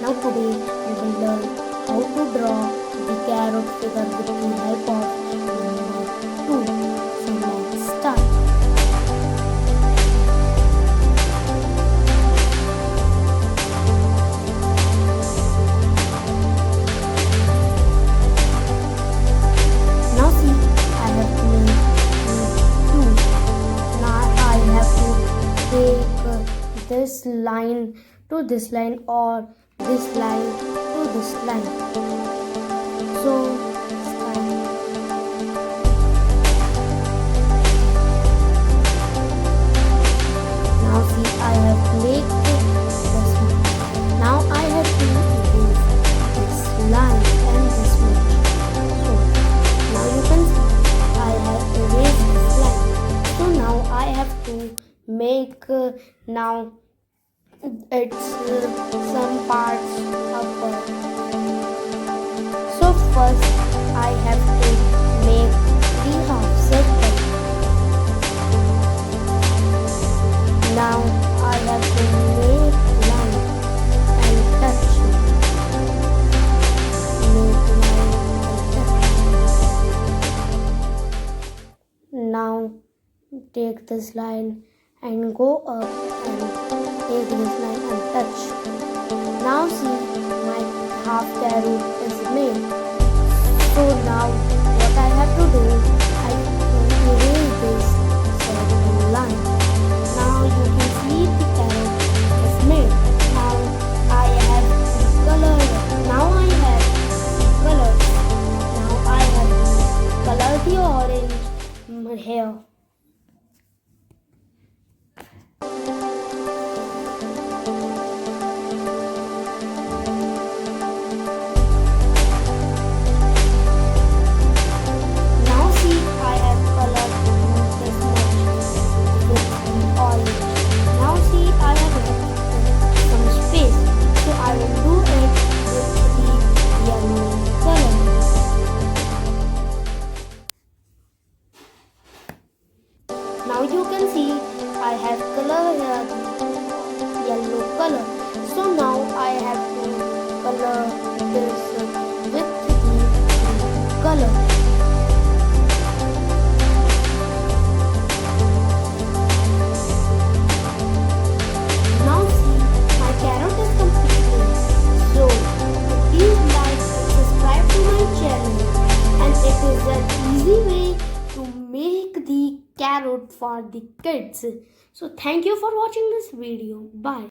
Now today we will learn how to draw the carrot figure with the help of number 2. So let's start. Now see, I have made 2. Now I have to take this line to this line or this line to this line. So start. Now see, I have made this one. Now I have to erase this line and this much. So now you can see I have erased this line. So now I have to make now it's some parts upper. So first I have to make the half circle. Now I have to make line and touch. Make line and touch. Now take this line and go up and take this line and touch. Now see, my half carrot is made. So now what I have to do, I have to erase this circle line. Now you can see the carrot is made. Now I have to color it. Now I have colors. Now I have to color the orange hair. Now you can see I have color here the yellow color. So now I have to color this with the green color. Now see, my carrot is completed. So please like and subscribe to my channel, and it is an easy way to make the carrot for the kids. So thank you for watching this video. Bye.